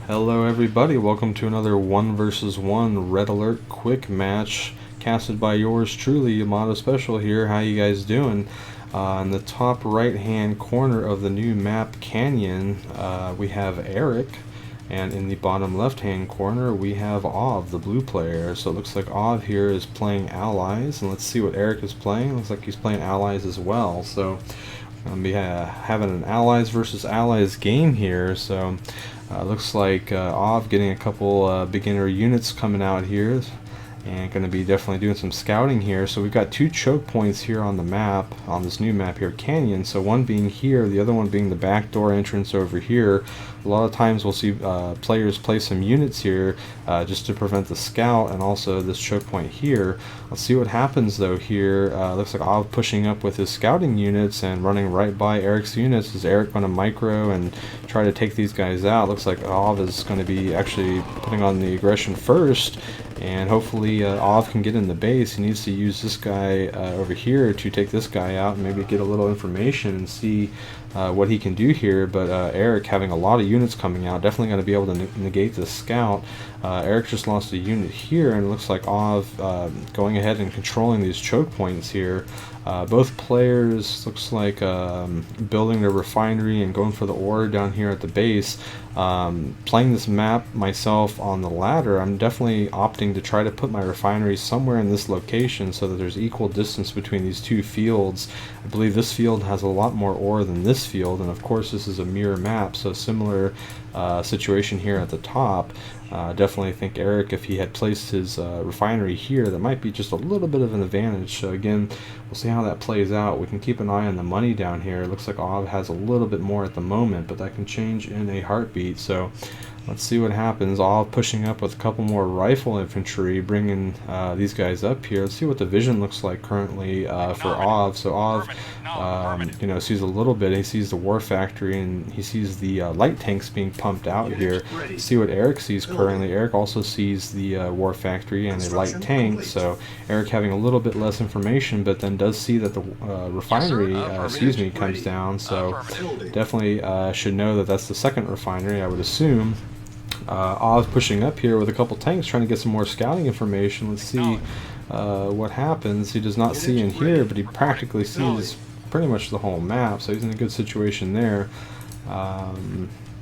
Hello everybody, welcome to another 1 versus 1 Red Alert Quickmatch casted by yours truly, YamatoSpecial here. How you guys doing? In the top right hand corner of the new map Canyon, we have Eric, and in the bottom left hand corner we have Ov, the blue player. So it looks like Ov here is playing allies, and let's see what Eric is playing. Looks like he's playing allies as well. So going to be having an allies versus allies game here. So looks like Ov getting a couple beginner units coming out here, and going to be definitely doing some scouting here. So we've got two choke points here on the map, on this new map here, Canyon. So one being here, the other one being the back door entrance over here. A lot of times we'll see players place some units here just to prevent the scout, and also this choke point here. Let's see what happens though here. Looks like Ov pushing up with his scouting units and running right by Eric's units. Is Eric going to micro and try to take these guys out? Looks like Ov is going to be actually putting on the aggression first, and hopefully Ov can get in the base. He needs to use this guy over here to take this guy out and maybe get a little information and see what he can do here. But Eric, having a lot of units coming out, definitely going to be able to negate the scout. Eric just lost a unit here, and it looks like Ov going ahead and controlling these choke points here. Both players looks like building their refinery and going for the ore down here at the base. Playing this map myself on the ladder, I'm definitely opting to try to put my refinery somewhere in this location so that there's equal distance between these two fields. I believe this field has a lot more ore than this field, and of course this is a mirror map, so similar situation here at the top. Definitely think Eric, if he had placed his refinery here, that might be just a little bit of an advantage. So again, we'll see how that plays out. We can keep an eye on the money down here. It looks like Ov has a little bit more at the moment, but that can change in a heartbeat. So let's see what happens. Ov pushing up with a couple more rifle infantry, bringing these guys up here. Let's see what the vision looks like currently for Ov. So Ov, sees a little bit. He sees the war factory, and he sees the light tanks being pumped out here. Let's see what Eric sees currently. Eric also sees the war factory and a light tank. So Eric having a little bit less information, but then does see that the refinery, comes down. So definitely should know that that's the second refinery, I would assume. Oz pushing up here with a couple tanks, trying to get some more scouting information. Let's see what happens. He does not see in here, but he practically sees pretty much the whole map, so he's in a good situation there.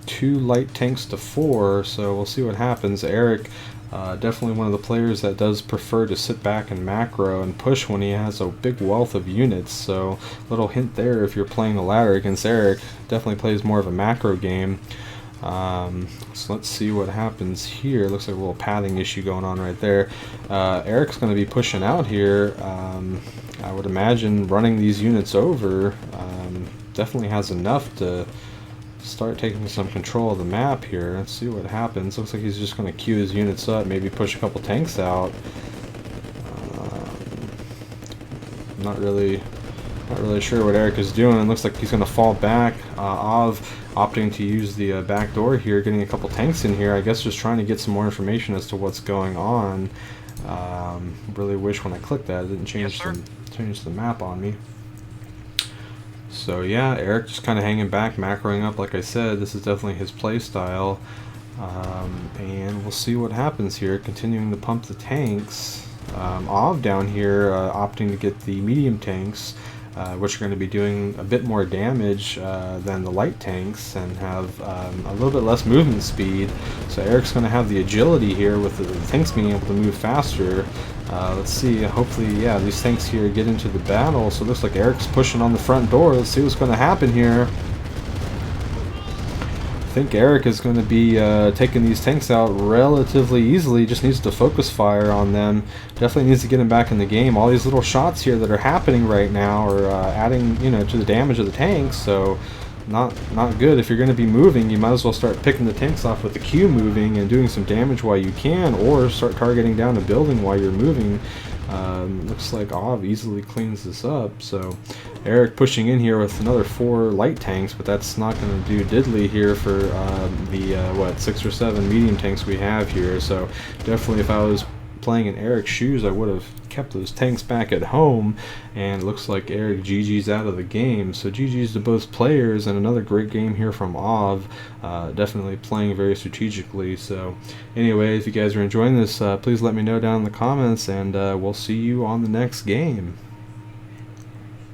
2 light tanks to 4, so we'll see what happens. Eric, definitely one of the players that does prefer to sit back and macro and push when he has a big wealth of units. So little hint there, if you're playing the ladder against Eric, definitely plays more of a macro game. So let's see what happens here. Looks like a little padding issue going on right there. Eric's going to be pushing out here. I would imagine running these units over. Definitely has enough to start taking some control of the map here. Let's see what happens. Looks like he's just going to queue his units up, maybe push a couple tanks out. Not really sure what Eric is doing. It looks like he's going to fall back. Ov opting to use the back door here, getting a couple tanks in here. I guess just trying to get some more information as to what's going on. Really wish when I clicked that it didn't change the map on me. So yeah, Eric just kind of hanging back, macroing up. Like I said, this is definitely his play style. And we'll see what happens here. Continuing to pump the tanks. Ov down here opting to get the medium tanks, which are going to be doing a bit more damage than the light tanks, and have a little bit less movement speed. So Eric's going to have the agility here with the tanks being able to move faster. Let's see, hopefully, yeah, these tanks here get into the battle. So it looks like Eric's pushing on the front door. Let's see what's going to happen here. I think Eric is going to be taking these tanks out relatively easily. Just needs to focus fire on them. Definitely needs to get him back in the game. All these little shots here that are happening right now are adding, to the damage of the tanks. So not good. If you're going to be moving, you might as well start picking the tanks off with the Q moving and doing some damage while you can, or start targeting down a building while you're moving. Looks like Ov easily cleans this up. So Eric pushing in here with another 4 light tanks, but that's not going to do diddly here for the 6 or 7 medium tanks we have here. So definitely, if I was playing in Eric's shoes, I would have kept those tanks back at home, and it looks like Eric GG's out of the game. So GG's to both players, and another great game here from Ov, definitely playing very strategically. So anyway, if you guys are enjoying this, please let me know down in the comments, and we'll see you on the next game.